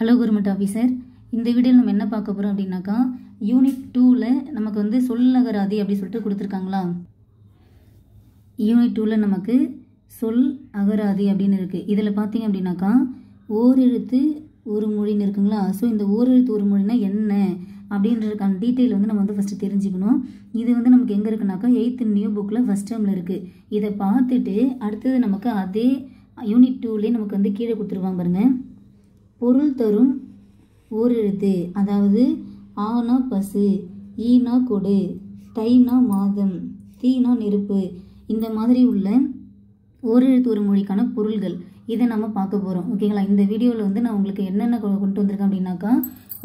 Hello government officer, இந்த வீடியோவில் நம்ம என்ன பார்க்க போகிறோம் அப்படின்னாக்கா, யூனிட் 2ல் நமக்கு வந்து சொல்லகராதி அப்படி சொல்லிட்டு கொடுத்துருக்காங்களா. யூனிட் 2ல் நமக்கு சொல் அகராதி அப்படின்னு இருக்குது. இதில் பார்த்தீங்க அப்படின்னாக்கா ஓரெழுத்து ஒரு மொழின்னு இருக்குங்களா. ஸோ இந்த ஓரெழுத்து ஒரு மொழினா என்ன அப்படின்றதுக்கான டீட்டெயில் வந்து நம்ம வந்து ஃபஸ்ட்டு தெரிஞ்சுக்கணும். இது வந்து நமக்கு எங்கே இருக்குனாக்கா 8th நியூ புக்கில் ஃபஸ்ட் டேர்மில் இருக்குது. இதை பார்த்துட்டு அடுத்தது நமக்கு அதே யூனிட் 2லேயே நமக்கு வந்து கீழே கொடுத்துருவாங்க பாருங்கள். பொருள் தரும் ஓரெழுத்து, அதாவது ஆனா பசு, ஈனா கொடு, தைனா மாதம், தீனா நெருப்பு, இந்த மாதிரி உள்ள ஓரெழுத்து ஒரு மொழிக்கான பொருள்கள் இதை நம்ம பார்க்க போகிறோம். ஓகேங்களா. இந்த வீடியோவில் வந்து நான் உங்களுக்கு என்னென்ன கொண்டு வந்திருக்கேன் அப்படின்னாக்கா,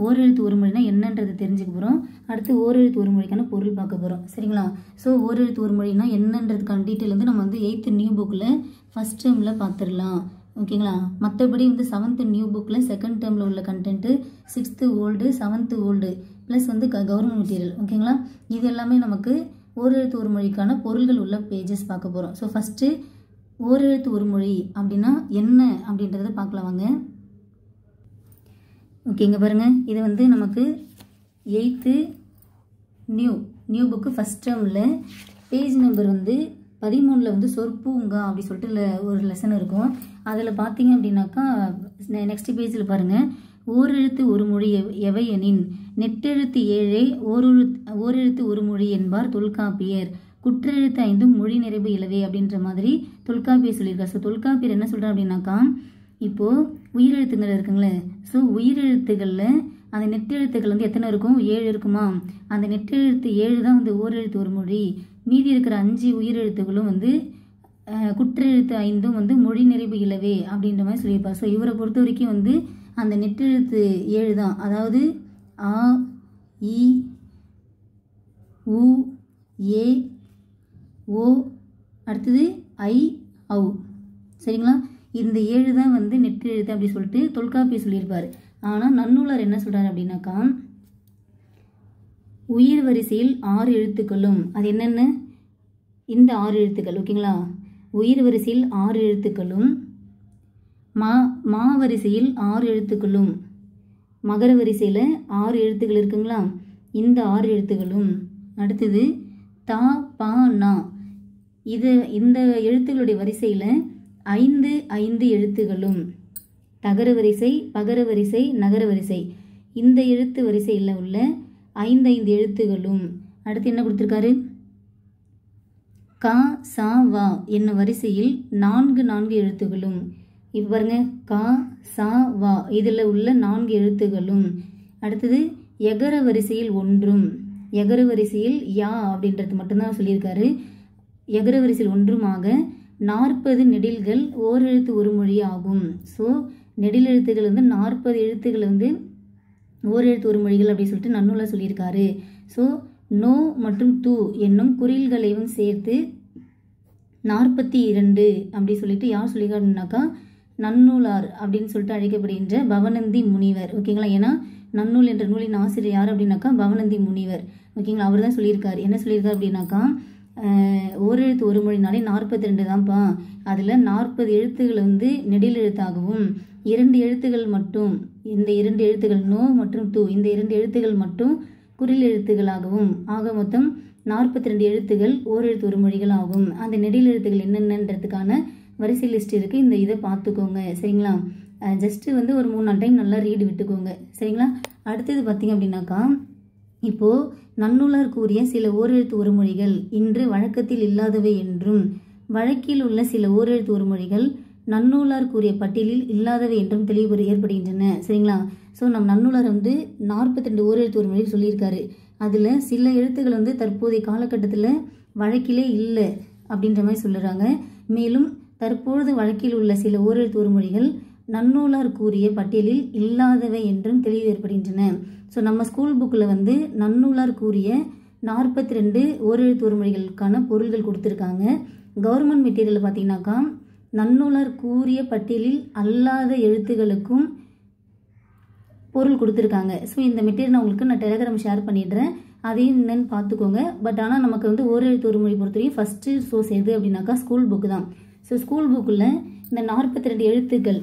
ஓரெழுத்து ஒரு மொழினா என்னன்றது தெரிஞ்சுக்க போகிறோம். அடுத்து ஓரெழுத்து ஒரு மொழிக்கான பொருள் பார்க்க போகிறோம். சரிங்களா. ஸோ ஓரெழுத்து ஒரு மொழினா என்னன்றதுக்கான டீட்டெயில் வந்து நம்ம வந்து 8th நியூ புக்கில் ஃபஸ்ட் டேர்மில் பார்த்துடலாம். ஓகேங்களா. மற்றபடி வந்து 7th நியூ புக்கில் செகண்ட் டேர்மில் உள்ள content 6th old 7th old plus வந்து கவர்மெண்ட் மெட்டீரியல். ஓகேங்களா. இது எல்லாமே நமக்கு ஓரெழுத்து ஒரு மொழிக்கான பொருள்கள் உள்ள பேஜஸ் பார்க்க போகிறோம். ஸோ ஃபஸ்ட்டு ஓரெழுத்து ஒரு மொழி அப்படின்னா என்ன அப்படின்றத பார்க்கலாம் வாங்க. ஓகேங்க பாருங்கள், இது வந்து நமக்கு 8th நியூ புக்கு ஃபஸ்ட் டேர்மில் பேஜ் நம்பர் வந்து 13ல் வந்து சொற்பூங்கா அப்படி சொல்லிட்டு ஒரு லெசன் இருக்கும். அதில் பார்த்தீங்க அப்படின்னாக்கா நெக்ஸ்ட் பேஜில் பாருங்கள், ஓரெழுத்து ஒரு மொழி எவை எனின் நெட்டெழுத்து 7 ஓரெழுத்து ஒரு மொழி என்பார் தொல்காப்பியர், குற்றெழுத்து 5 மொழி நிறைவு இலவே அப்படின்ற மாதிரி தொல்காப்பியர் சொல்லியிருக்காரு. ஸோ தொல்காப்பியர் என்ன சொல்கிறார் அப்படின்னாக்கா, இப்போது உயிரெழுத்துங்கள் இருக்குங்களே. ஸோ உயிரெழுத்துக்களில் அந்த நெட்டெழுத்துக்கள் வந்து எத்தனை இருக்கும்? 7 இருக்குமா. அந்த நெட்டெழுத்து 7 தான் வந்து ஓரெழுத்து ஒரு மொழி. மீதி இருக்கிற 5 உயிரெழுத்துகளும் வந்து குற்றெழுத்து 5 வந்து மொழி நிறைவு இலவே அப்படின்ற மாதிரி சொல்லியிருப்பார். ஸோ இவரை பொறுத்த வரைக்கும் வந்து அந்த நெட்டெழுத்து 7 தான், அதாவது ஆ, இ, உ, ஏ, ஓ, அடுத்தது ஐ, ஔ. சரிங்களா. இந்த 7 தான் வந்து நெட்டெழுத்து அப்படி சொல்லிட்டு தொல்காப்பியர் சொல்லியிருப்பார். ஆனால் நன்னூலார் என்ன சொல்கிறார் அப்படின்னாக்கா, உயிர் வரிசையில் 6 எழுத்துக்களும், அது என்னென்ன இந்த 6 எழுத்துக்கள். ஓகேங்களா. உயிர் வரிசையில் 6 எழுத்துக்களும், மா வரிசையில் 6 எழுத்துக்களும், மகர வரிசையில் 6 எழுத்துக்கள் இருக்குங்களா, இந்த 6 எழுத்துக்களும், அடுத்தது தா, பா, நா, இந்த எழுத்துக்களுடைய வரிசையில் 5 எழுத்துகளும், தகர வரிசை, பகர வரிசை, நகர வரிசை, இந்த எழுத்து வரிசையில் உள்ள 5 எழுத்துகளும், அடுத்து என்ன கொடுத்துருக்காரு, கா, சா, வா என்னும் வரிசையில் 4 எழுத்துகளும். இப்போ பாருங்க, கா, சா, வா இதில் உள்ள 4 எழுத்துகளும், அடுத்தது எகர வரிசையில் 1, எகர வரிசையில் யா அப்படின்றது மட்டும்தான் சொல்லியிருக்காரு. எகர வரிசையில் 1மாக 40 நெடில்கள் ஓரெழுத்து ஒரு மொழி ஆகும். ஸோ நெடில் எழுத்துக்கள் வந்து 40 எழுத்துக்கள் வந்து ஓரெழுத்து ஒரு மொழிகள் அப்படி சொல்லிட்டு நன்னூலார் சொல்லியிருக்காரு. ஸோ நோ மற்றும் தூ என்னும் குறில்களையும் சேர்த்து 42 அப்படி சொல்லிட்டு யார் சொல்லியிருக்காருனாக்கா, நன்னூலார் அப்படின்னு சொல்லிட்டு அழைக்கப்படுகின்ற பவனந்தி முனிவர். ஓகேங்களா. ஏன்னா நன்னூல் என்ற நூலின் ஆசிரியர் யார் அப்படின்னாக்கா பவனந்தி முனிவர். ஓகேங்களா. அவர் தான் சொல்லியிருக்காரு. என்ன சொல்லியிருக்காரு அப்படின்னாக்கா, ஓரெழுத்து ஒரு மொழினாலே 42 தான்ப்பா, அதில் 40 எழுத்துக்கள் வந்து நெடில் எழுத்தாகவும் 2 எழுத்துக்கள் மட்டும், இந்த 2 எழுத்துக்கள் நோ மற்றும் தூ இந்த 2 எழுத்துக்கள் மட்டும் குறில் எழுத்துக்களாகவும், ஆக மொத்தம் 42 எழுத்துக்கள் ஓரெழுத்து ஒரு மொழிகள் ஆகும். அந்த நெடில் எழுத்துக்கள் என்னென்னன்றதுக்கான வரிசை லிஸ்ட் இருக்குது. இந்த இதை பார்த்துக்கோங்க. சரிங்களா. ஜஸ்ட்டு வந்து ஒரு 3-4 டைம் நல்லா ரீடு விட்டுக்கோங்க. சரிங்களா. அடுத்தது பார்த்தீங்க அப்படின்னாக்கா, இப்போது நன்னூலார் கூறிய சில ஓரெழுத்து ஒரு மொழிகள் இன்று வழக்கத்தில் இல்லாதவை என்றும், வழக்கில் உள்ள சில ஓரெழுத்து ஒரு மொழிகள் நன்னூலார் கூறிய பட்டியலில் இல்லாதவை என்றும் தெளிவு ஏற்படுகின்றன. சரிங்களா. ஸோ நம் நன்னூலார் வந்து 42 ஓரெழுத்து ஒரு மொழிகள் சொல்லியிருக்காரு. அதில் சில எழுத்துக்கள் வந்து தற்போதைய காலகட்டத்தில் வழக்கிலே இல்லை அப்படின்ற மாதிரி சொல்லுறாங்க. மேலும் தற்பொழுது வழக்கில் உள்ள சில ஓரெழுத்து ஒரு மொழிகள் நன்னூலார் கூறிய பட்டியலில் இல்லாதவை என்றும் தெளிவு ஏற்படுகின்றன. ஸோ நம்ம ஸ்கூல் புக்கில் வந்து நன்னூலார் கூறிய 42 ஓரெழுத்து ஒரு மொழிகளுக்கான பொருள்கள் கொடுத்துருக்காங்க. கவர்மெண்ட் மெட்டீரியல் பார்த்தீங்கன்னாக்கா நன்னூலார் கூறிய பட்டியலில் அல்லாத எழுத்துக்களுக்கும் பொருள் கொடுத்துருக்காங்க. ஸோ இந்த மெட்டீரியல் உங்களுக்கு நான் டெலிகிராம் ஷேர் பண்ணிடுறேன், அதையும் என்னன்னு பார்த்துக்கோங்க. பட் ஆனால் நமக்கு வந்து ஓரெழுத்து ஒரு மொழி பொறுத்தவரைக்கும் ஃபஸ்ட்டு சோர்ஸ் எது அப்படின்னாக்கா ஸ்கூல் புக்கு தான். ஸோ ஸ்கூல் புக்கில் இந்த 42 எழுத்துக்கள்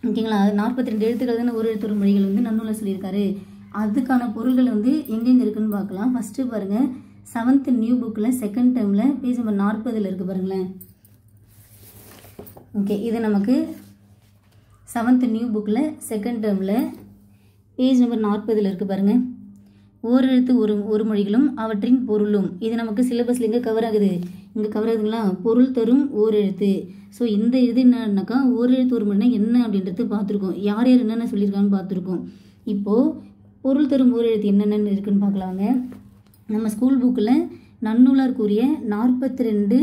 ஓகேங்களா. 42 எழுத்துக்கள் தானே ஒரு எழுத்து ஒரு மொழிகள் வந்து நன்னூலில் சொல்லியிருக்காரு. அதுக்கான பொருள்கள் வந்து எங்கெங்கே இருக்குன்னு பார்க்கலாம். ஃபஸ்ட்டு பாருங்கள், 7th நியூ புக்கில் 2nd டேர்மில் பேஜ் நம்பர் 40 இருக்குது பாருங்களேன். ஓகே, இது நமக்கு 7th நியூ புக்கில் 2nd டேர்மில் பேஜ் நம்பர் 40 இருக்குது பாருங்கள். ஓரெழுத்து ஒரு மொழிகளும் அவற்றின் பொருளும். இது நமக்கு சிலபஸில் எங்கே கவர் ஆகுது, இங்கே கவர் ஆகுதுங்களா. பொருள் தரும் ஓரெழுத்து. ஸோ இந்த இது என்னன்னாக்கா ஓரெழுத்து ஒரு மொழினா என்ன அப்படின்றது பார்த்துருக்கோம். யார் யார் என்னென்ன சொல்லியிருக்கான்னு பார்த்துருக்கோம். இப்போது பொருள் தரும் ஓரெழுத்து என்னென்னு இருக்குன்னு பார்க்கலாங்க. நம்ம ஸ்கூல் புக்கில் நன்னூலார் கூறிய 42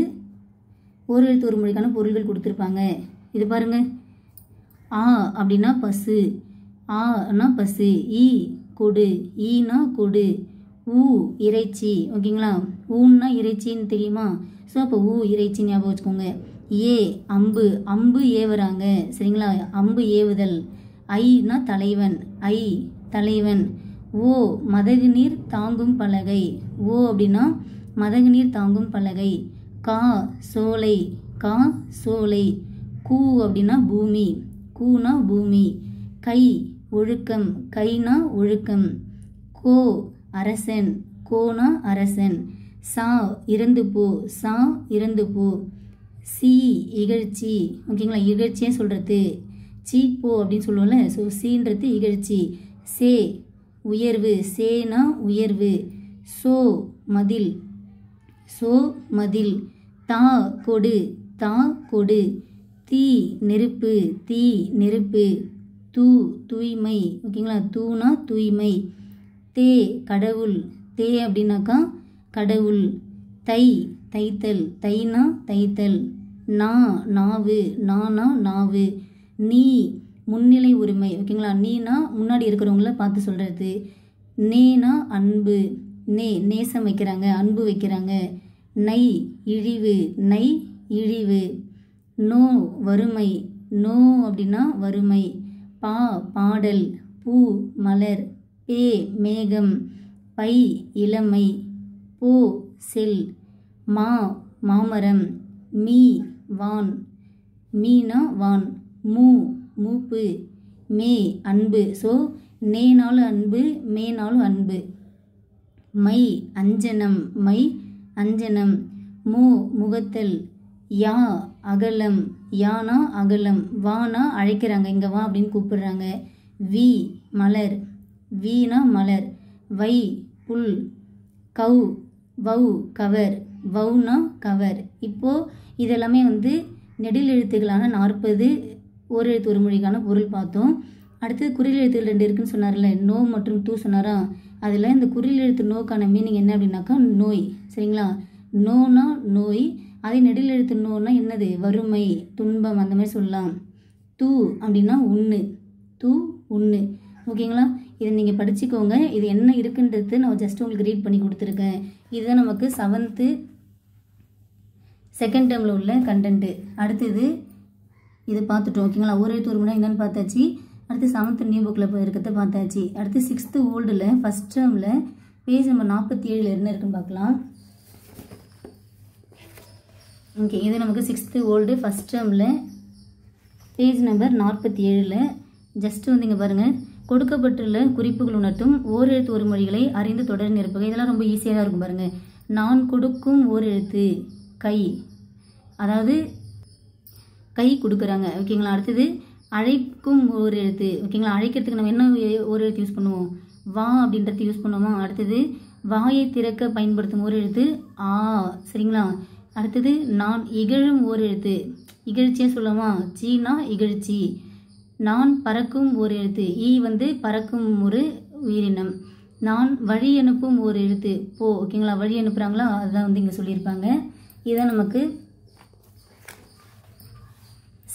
ஓரெழுத்து ஒரு மொழிக்கான பொருள்கள் கொடுத்துருப்பாங்க. இது பாருங்கள், ஆ அப்படின்னா பசு, ஆனா பசு, ஈ கொடு, ஈனா கொடு, ஊ இறைச்சி. ஓகேங்களா, ஊன்னா இறைச்சின்னு தெரியுமா. ஸோ அப்போ ஊ இறைச்சி ஞாபகம் வச்சுக்கோங்க. ஏ அம்பு, அம்பு ஏவுறாங்க சரிங்களா, அம்பு ஏவுதல். ஐனா தலைவன், ஐ தலைவன். ஓ மதகு நீர் தாங்கும் பலகை, ஓ அப்படின்னா மதகு நீர் தாங்கும் பலகை. கா சோலை, கா சோலை. கூ அப்படின்னா பூமி, கூனா பூமி. கை ஒழுக்கம், கைனா ஒழுக்கம். கோ அரசன், கோனா அரசன். சா இறந்து போ, சா இறந்து போ. சி இகழ்ச்சி. ஓகேங்களா, இகழ்ச்சியே சொல்கிறது. சி போ அப்படின்னு சொல்லுவோம்ல. ஸோ சீன்றது இகழ்ச்சி. சே உயர்வு, சேனா உயர்வு. சோ மதில், சோ மதில். தா கொடு, தா கொடு. தீ நெருப்பு, தீ நெருப்பு. தூ தூய்மை. ஓகேங்களா, தூனா தூய்மை. தே கடவுள், தே அப்படின்னாக்கா கடவுள். தை தைத்தல், தைனா தைத்தல். நா நாவு, நானா நாவு. நீ முன்னிலை உரிமை. ஓகேங்களா, நீனா முன்னாடி இருக்கிறவங்கள பார்த்து சொல்கிறது. நேனா அன்பு, நேசம் வைக்கிறாங்க, அன்பு வைக்கிறாங்க. நை இழிவு, நை இழிவு. நோ வறுமை, நோ அப்படின்னா வறுமை. பா பாடல், பூ மலர். பே மேகம். பை இளமை. போ செல். மா மாமரம். மீ வான், மீனா வான். மூ மூப்பு. மே அன்பு. ஸோ நேனாலும் அன்பு, மேனாலும் அன்பு. மை அஞ்சனம், மை அஞ்சனம். மோ முகத்தல். யா அகலம், யானா அகலம். வானா அழைக்கிறாங்க, இங்கே வா அப்படின்னு கூப்பிடுறாங்க. வி மலர், வீணா மலர். வை புல். கௌ வௌ கவர், வௌனா கவர். இப்போது இதெல்லாமே வந்து நெடில் எழுத்துக்களான 40 ஒரு எழுத்து ஒரு மொழிக்கான பொருள் பார்த்தோம். அடுத்தது குறில் எழுத்துகள் 2 இருக்குன்னு சொன்னார்ல, நோ மற்றும் தூ சொன்னாரா. அதில் இந்த குறில் எழுத்து நோக்கான மீனிங் என்ன அப்படின்னாக்கா நோய் சரிங்களா. நோனா நோய். அதே நெடில் எழுத்து நோன்னா என்னது, வறுமை துன்பம் அந்த மாதிரி சொல்லலாம். தூ அப்படின்னா உண்ணு, தூ உண்ணு. ஓகேங்களா, இதை நீங்கள் படிச்சுக்கோங்க. இது என்ன இருக்குன்றது நான் ஜஸ்ட் உங்களுக்கு ரீட் பண்ணி கொடுத்துருக்கேன். இதுதான் நமக்கு 7th 2nd டேர்மில் உள்ள கண்டென்ட்டு. அடுத்தது இது பார்த்துட்டோம். ஓகேங்களா, ஒரு எழுத்து ஒரு மணி என்னென்னு பார்த்தாச்சு. அடுத்து 7th நியூ புக்கில் இருக்கிறத பார்த்தாச்சு. அடுத்து 6th ஓல்டில் 1st டேர்மில் பேஜ் நம்பர் 47 என்ன இருக்குன்னு பார்க்கலாம். ஓகே, இது நமக்கு 6th ஓல்டு 1st டேர்மில் பேஜ் நம்பர் 47. ஜஸ்ட் வந்து இங்கே பாருங்கள், கொடுக்கப்பட்டுள்ள குறிப்புகள் உணர்த்தும் ஓரெழுத்து ஒரு மொழிகளை அறிந்து தொடர் நிரப்புக. இதெல்லாம் ரொம்ப ஈஸியாக தான் இருக்கும் பாருங்கள். நான் கொடுக்கும் ஓரெழுத்து கை, அதாவது கை கொடுக்குறாங்க. ஓகேங்களா, அடுத்தது அழைக்கும் ஒரு எழுத்து. ஓகேங்களா, அழைக்கிறதுக்கு நம்ம என்ன ஒரு எழுத்து யூஸ் பண்ணுவோம், வா அப்படின்றது யூஸ் பண்ணுவோமா. அடுத்தது வாயை திறக்க பயன்படுத்தும் ஒரு எழுத்து ஆ சரிங்களா. அடுத்தது நான் இகழும் ஒரு எழுத்து, இகழ்ச்சியாக சொல்லலாமா, சீனா இகழ்ச்சி. நான் பறக்கும் ஒரு எழுத்து, ஈ வந்து பறக்கும் ஒரு உயிரினம். நான் வழி அனுப்பும் ஒரு எழுத்து போ. ஓகேங்களா, வழி அனுப்புகிறாங்களா அதுதான் வந்து இங்கே சொல்லியிருப்பாங்க. இதுதான் நமக்கு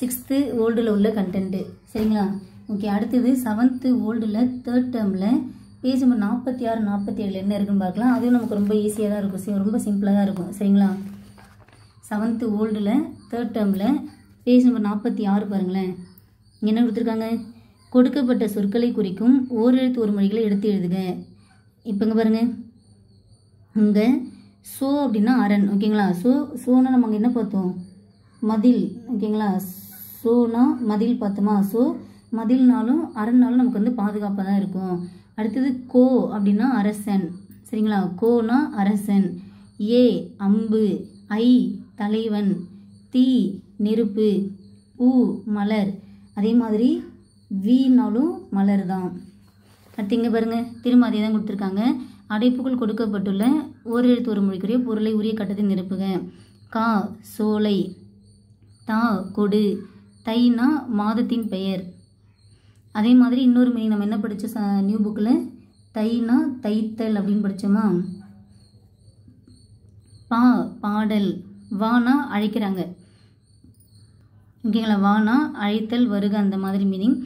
6th ஓல்டில் உள்ள கண்டென்ட்டு சரிங்களா. ஓகே, அடுத்தது 7th ஓல்டில் 3rd டேர்மில் பேஜ் நம்பர் 46 47 என்ன இருக்குன்னு பார்க்கலாம். அதுவும் நமக்கு ரொம்ப ஈஸியாக தான் இருக்கும், ரொம்ப சிம்பிளாக தான் இருக்கும் சரிங்களா. 7th ஓல்டில் 3rd டேர்மில் பேஜ் நம்பர் 46 பாருங்களேன். என்ன கொடுத்துருக்காங்க, கொடுக்கப்பட்ட சொற்களை குறிக்கும் ஓரெழுத்து ஒரு மொழிகளை எடுத்து எழுதுக. இப்போ இங்கே பாருங்கள், இங்கே சோ அப்படின்னா அரண். ஓகேங்களா, சோனா நம்ம அங்கே என்ன பார்த்தோம், மதில். ஓகேங்களா, சோனா மதில் பார்த்தோமா. ஸோ மதில்னாலும் அரண்னாலும் நமக்கு வந்து பாதுகாப்பாக தான் இருக்கும். அடுத்தது கோ அப்படின்னா அரசன். சரிங்களா? கோனா அரசன். ஏ அம்பு. ஐ தலைவன். தீ நெருப்பு. பூ மலர். அதே மாதிரி வீனாலும் மலர் தான். அடுத்து இங்கே பாருங்கள், திரும்ப அதே தான் கொடுத்துருக்காங்க. அடைப்புகள் கொடுக்கப்பட்டுள்ள ஓரெழுத்து ஒரு மொழிக்குரிய பொருளை உரிய கட்டத்தில் நிரப்புக. கா சோலை. தா கொடு. தைனா மாதத்தின் பெயர். அதே மாதிரி இன்னொரு மீனிங் நம்ம என்ன படித்தோம் நியூ புக்கில், தைனா தைத்தல் அப்படின்னு படித்தோமா. பா பாடல். வானா அழைக்கிறாங்க. ஓகேங்களா? வானா அழைத்தல் வருக அந்த மாதிரி மீனிங்.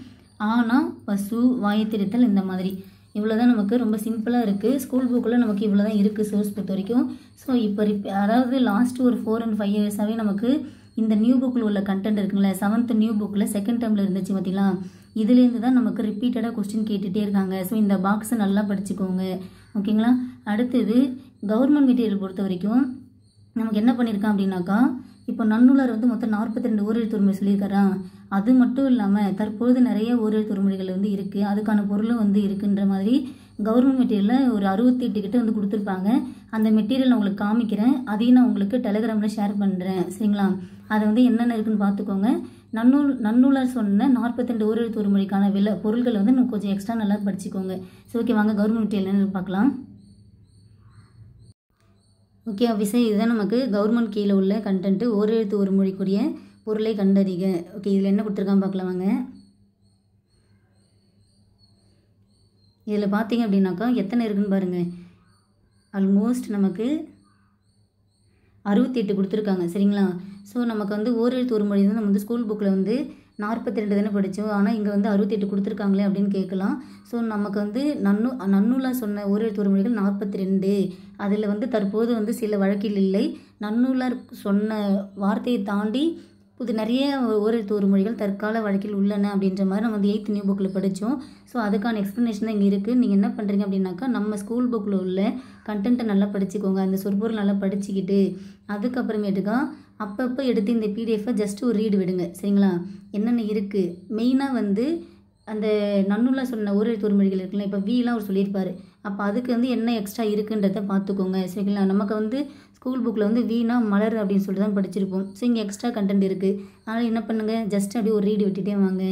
ஆனா பசு வாயத்திருத்தல் இந்த மாதிரி. இவ்வளோ தான் நமக்கு ரொம்ப சிம்பிளாக இருக்குது. ஸ்கூல் புக்கில் நமக்கு இவ்வளோ தான் இருக்குது சோர்ஸ் பொறுத்த வரைக்கும். ஸோ இப்போ அதாவது லாஸ்ட் ஒரு 4 and 5 இயர்ஸாகவே நமக்கு இந்த நியூ புக்கில் உள்ள கண்டென்ட் இருக்குங்களே, 7th நியூ புக்கில் செகண்ட் டேர்மில் இருந்துச்சு பார்த்தீங்களா, இதுலேருந்து தான் நமக்கு ரிப்பீட்டடாக கொஸ்டின் கேட்டுகிட்டே இருக்காங்க. ஸோ இந்த பாக்ஸை நல்லா படிச்சுக்கோங்க. ஓகேங்களா? அடுத்தது கவர்மெண்ட் மெட்டீரியல் பொறுத்த வரைக்கும் நமக்கு என்ன பண்ணியிருக்கான் அப்படின்னாக்கா, இப்போ நன்னூலார் வந்து மொத்தம் 42 ஓரெழுத்து உரிமை சொல்லியிருக்காரா. அது மட்டும் இல்லாமல் தற்பொழுது நிறைய ஓரெழுத்து உரிமைகள் வந்து இருக்குது, அதுக்கான பொருளும் வந்து இருக்குன்ற மாதிரி கவர்மெண்ட் மெட்டீரியலில் ஒரு 68 கிட்ட வந்து கொடுத்துருப்பாங்க. அந்த மெட்டீரியல் நான் உங்களுக்கு காமிக்கிறேன், அதையும் நான் உங்களுக்கு டெலிகிராமில் ஷேர் பண்ணுறேன். சரிங்களா? அதை வந்து என்னென்ன இருக்குன்னு பார்த்துக்கோங்க. நன்னூலார் சொன்ன 42 ஓரெழுத்து உரிமைக்கான பொருள்களை வந்து நம்ம கொஞ்சம் எக்ஸ்ட்ரா நல்லா படிச்சுக்கோங்க. ஸோ ஓகே, வாங்க கவர்மெண்ட் மெட்டீரியல் என்னன்னு பார்க்கலாம். ஓகே ஆஃபீஸர், இதுதான் நமக்கு கவர்மெண்ட் கீழே உள்ள கண்டென்ட்டு. ஓரெழுத்து ஒரு மொழிக்குரிய பொருளை கண்டறிக. ஓகே, இதில் என்ன கொடுத்துருக்கான்னு பார்க்கலாம் வாங்க. இதில் பார்த்தீங்க அப்படின்னாக்கா எத்தனை இருக்குன்னு பாருங்கள். ஆல்மோஸ்ட் நமக்கு 68 கொடுத்துருக்காங்க. சரிங்களா? ஸோ நமக்கு வந்து ஓரெழுத்து ஒரு மொழி தான் நம்ம வந்து ஸ்கூல் புக்கில் வந்து 42 தானே படித்தோம், ஆனால் இங்கே வந்து 68 கொடுத்துருக்காங்களே அப்படின்னு கேட்கலாம். ஸோ நமக்கு வந்து நன்னூலார் சொன்ன ஓரெழுத்து ஒரு மொழிகள் 42. அதில் வந்து தற்போது வந்து சில வழக்கில் இல்லை. நன்னூலார் சொன்ன வார்த்தையை தாண்டி நிறைய ஓரெழுத்து ஒரு மொழிகள் தற்கால வழக்கில் உள்ளன அப்படின்ற மாதிரி நம்ம வந்து 8th நியூ புக்கில் படித்தோம். ஸோ அதுக்கான எக்ஸ்ப்ளனேஷன் தான் இங்கே இருக்குது. நீங்கள் என்ன பண்ணுறீங்க அப்படின்னாக்கா, நம்ம ஸ்கூல் புக்கில் உள்ள கண்டென்ட்டை நல்லா படிச்சுக்கோங்க. அந்த சொற்பொருள் நல்லா படிச்சுக்கிட்டு அதுக்கப்புறமேட்டுக்கா அப்பப்போ எடுத்து இந்த பிடிஎஃப்பை ஜஸ்ட் ஒரு ரீடு விடுங்க. சரிங்களா? என்னென்ன இருக்குது மெயினாக வந்து அந்த நன்னூலார் சொன்ன ஓரெழுத்து ஒரு மொழிகள் இருக்குல்ல, இப்போ வீலாம் அவர் சொல்லியிருப்பார், அப்போ அதுக்கு வந்து என்ன எக்ஸ்ட்ரா இருக்குன்றதை பார்த்துக்கோங்க. சரிங்களா? நமக்கு வந்து ஸ்கூல் புக்கில் வந்து வீணா மலர் அப்படின்னு சொல்லிட்டு தான் படிச்சிருப்போம். ஸோ இங்கே எக்ஸ்ட்ரா கண்டென்ட் இருக்குது. அதனால் என்ன பண்ணுங்கள், ஜஸ்ட் அப்படியே ஒரு ரீடு விட்டுட்டே வாங்க.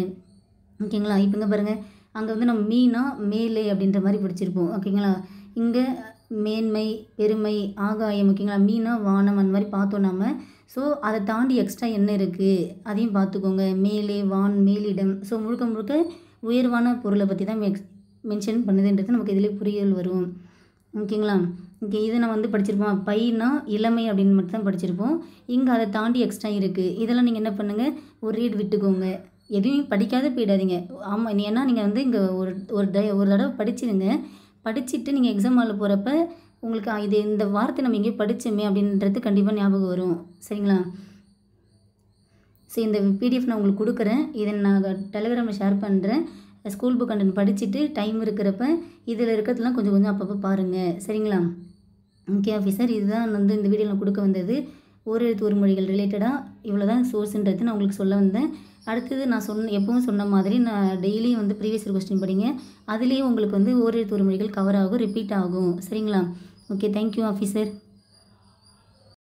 ஓகேங்களா? இப்போ இங்கே பாருங்கள், அங்கே வந்து நம்ம மீனா மேலே அப்படின்ற மாதிரி படிச்சிருப்போம். ஓகேங்களா? இங்கே மேன்மை பெருமை ஆகாயம். ஓகேங்களா? மீனா வானம் அந்த மாதிரி பார்த்தோம் நம்ம. ஸோ அதை தாண்டி எக்ஸ்ட்ரா என்ன இருக்குது அதையும் பார்த்துக்கோங்க. மேலே வான் மேலிடம். ஸோ முழுக்க முழுக்க உயர்வான பொருளை பற்றி தான் மென்ஷன் பண்ணுதுன்றது நமக்கு இதிலே புரியல் வரும். ஓகேங்களா? ஓகே, இதை நான் வந்து படிச்சிருப்போம். பைனா இளமை அப்படின்னு மட்டும் தான் படிச்சிருப்போம். இங்கே அதை தாண்டி எக்ஸ்ட்ரா இருக்குது. இதெல்லாம் நீங்கள் என்ன பண்ணுங்கள், ஒரு ரீட் விட்டுக்கோங்க. எதுவும் படிக்காத போயிடாதீங்க. ஆமாம், ஏன்னா நீங்கள் வந்து இங்கே ஒரு தடவை படிச்சிருங்க. படிச்சுட்டு நீங்கள் எக்ஸாம் ஹாலில் போகிறப்ப உங்களுக்கு இது இந்த வார்த்தை நம்ம எங்கேயோ படித்தோமே அப்படின்றது கண்டிப்பாக ஞாபகம் வரும். சரிங்களா? ஸோ இந்த பிடிஎஃப் நான் உங்களுக்கு கொடுக்குறேன். இதை நான் டெலிகிராமில் ஷேர் பண்ணுறேன். ஸ்கூல் புக் கண்டென்ட் படிச்சுட்டு டைம் இருக்கிறப்ப இதில் இருக்கிறதுலாம் கொஞ்சம் கொஞ்சம் அப்பப்போ பாருங்கள். சரிங்களா? ஓகே ஆஃபீஸர், இதுதான் வந்து இந்த வீடியோவில் நான் கொடுக்க வந்தது. ஓரெழுத்து ஒரு மொழிகள் ரிலேட்டடாக இவ்வளோ தான் சோர்ஸுன்றது நான் உங்களுக்கு சொல்ல வந்தேன். அடுத்தது நான் எப்பவும் சொன்ன மாதிரி நான் டெய்லியும் வந்து ப்ரீவியஸ் இயர் கொஸ்டின் படிங்க. அதுலேயும் உங்களுக்கு வந்து ஓரெழுத்து ஒரு மொழிகள் கவர் ஆகும், ரிப்பீட் ஆகும். சரிங்களா? Okay, thank you officer.